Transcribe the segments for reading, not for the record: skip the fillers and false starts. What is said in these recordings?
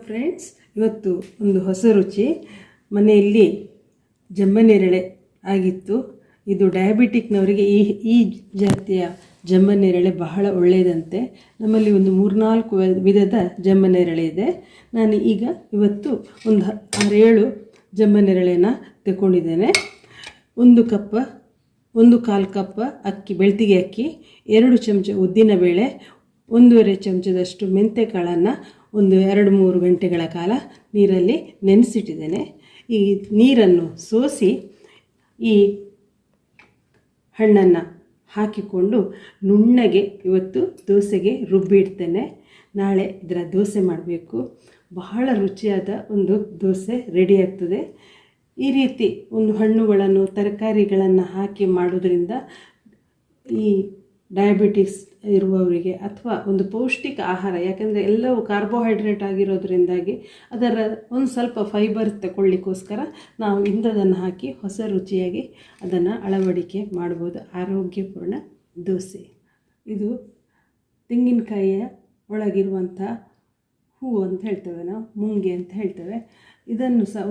Friends, ಇವತ್ತು ಒಂದು ಹೊಸ ರುಚಿ ಮನೆಯಲ್ಲಿ ಜಂಬನೇರಳೆ ಆಗಿತ್ತು. ಇದು ಡಯಾಬಿಟಿಕ್ನವರಿಗೆ ಈ ಜಾತಿಯ ಜಂಬನೇರಳೆ ಬಹಳ ಒಳ್ಳೆಯದಂತೆ. ನಮ್ಮಲ್ಲಿ ಒಂದು 3-4 ವಿಧದ ಜಂಬನೇರಳೆ ಇದೆ. ನಾನು ಇವತ್ತು ಒಂದು 6-7 ಜಂಬನೇರಳೆನ ತಗೊಂಡಿದ್ದೇನೆ. 1 ಕಪ್ 1/4 ಕಪ್ ಅಕ್ಕಿ, ಬೆಳ್ತಿಗೆ ಅಕ್ಕಿ, 2 ಚಮಚ ಉದ್ದಿನಬೇಳೆ, 1.5 ಚಮಚದಷ್ಟು ಮೆಂತೆಕಾಳನ್ನು ಒಂದು 2-3 ಗಂಟೆಗಳ ಕಾಲ ನೀರಲ್ಲಿ ನೆನೆಸಿಟ್ಟಿದ್ದೇನೆ. ಈ ನೀರನ್ನು ಸೋಸಿ ಈ ಹಣ್ಣನ್ನು ಹಾಕಿಕೊಂಡು ನುಣ್ಣಗೆ ಇವತ್ತು ದೋಸೆಗೆ ರುಬ್ಬಿಡ್ತೇನೆ. ನಾಳೆ ಇದರ ದೋಸೆ ಮಾಡಬೇಕು. ಬಹಳ ರುಚಿಯಾದ ಒಂದು ದೋಸೆ ರೆಡಿ ಆಗ್ತದೆ. ಈ ರೀತಿ ಒಂದು ಹಣ್ಣುಗಳನ್ನು ತರಕಾರಿಗಳನ್ನು ಹಾಕಿ ಮಾಡೋದ್ರಿಂದ ಈ ಡಯಾಬಿಟಿಕ್ಸ್ ಇರುವವರಿಗೆ ಅಥವಾ ಒಂದು ಪೌಷ್ಟಿಕ ಆಹಾರ, ಯಾಕಂದರೆ ಎಲ್ಲವೂ ಕಾರ್ಬೋಹೈಡ್ರೇಟ್ ಆಗಿರೋದ್ರಿಂದಾಗಿ ಅದರ ಒಂದು ಸ್ವಲ್ಪ ಫೈಬರ್ ತಗೊಳ್ಳಿಕ್ಕೋಸ್ಕರ ನಾವು ಇಂಥದನ್ನು ಹಾಕಿ ಹೊಸ ರುಚಿಯಾಗಿ ಅದನ್ನು ಅಳವಡಿಕೆ ಮಾಡ್ಬೋದು. ಆರೋಗ್ಯಪೂರ್ಣ ದೋಸೆ. ಇದು ತೆಂಗಿನಕಾಯಿಯ ಒಳಗಿರುವಂಥ ಹೂವು ಅಂತ ಹೇಳ್ತೇವೆ, ನಾವು ಮುಂಗೆ ಅಂತ ಹೇಳ್ತೇವೆ. ಇದನ್ನು ಸಹ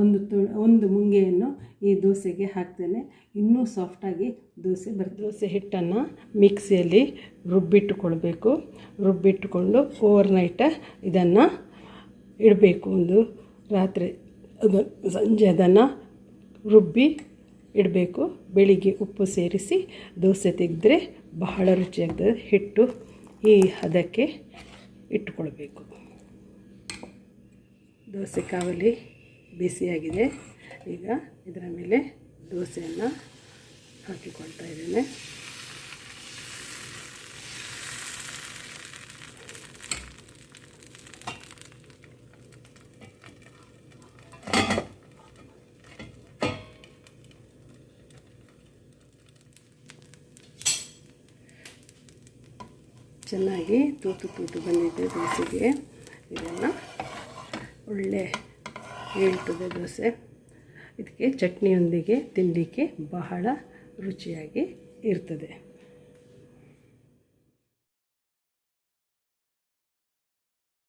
ಒಂದು ಮುಂಗೆಯನ್ನು ಈ ದೋಸೆಗೆ ಹಾಕ್ತೇನೆ. ಇನ್ನೂ ಸಾಫ್ಟಾಗಿ ದೋಸೆ ಬರ್ತದೆ. ದೋಸೆ ಹಿಟ್ಟನ್ನು ಮಿಕ್ಸಿಯಲ್ಲಿ ರುಬ್ಬಿಟ್ಟುಕೊಳ್ಬೇಕು. ರುಬ್ಬಿಟ್ಟುಕೊಂಡು ಓವರ್ನೈಟ್ ಇದನ್ನು ಇಡಬೇಕು. ಒಂದು ರಾತ್ರಿ ಸಂಜೆ ಅದನ್ನು ರುಬ್ಬಿ ಇಡಬೇಕು. ಬೆಳಿಗ್ಗೆ ಉಪ್ಪು ಸೇರಿಸಿ ದೋಸೆ ತೆಗೆದ್ರೆ ಬಹಳ ರುಚಿಯಾಗ್ತದೆ. ಹಿಟ್ಟು ಈ ಹದಕ್ಕೆ ಇಟ್ಟುಕೊಳ್ಬೇಕು. ದೋಸೆ ಕಾವಲಿ ಬಿಸಿಯಾಗಿದೆ. ಈಗ ಇದರ ಮೇಲೆ ದೋಸೆಯನ್ನು ಹಾಕಿಕೊಳ್ತಾ ಇದ್ದೇನೆ. ಚೆನ್ನಾಗಿ ತೂತು ಬಂದಿದೆ ದೋಸೆಗೆ. ಇದನ್ನು ಒಳ್ಳೆ ಹೇಳ್ತದೆ ದೋಸೆ. ಇದಕ್ಕೆ ಚಟ್ನಿಯೊಂದಿಗೆ ತಿನ್ನಲಿಕ್ಕೆ ಬಹಳ ರುಚಿಯಾಗಿ ಇರ್ತದೆ.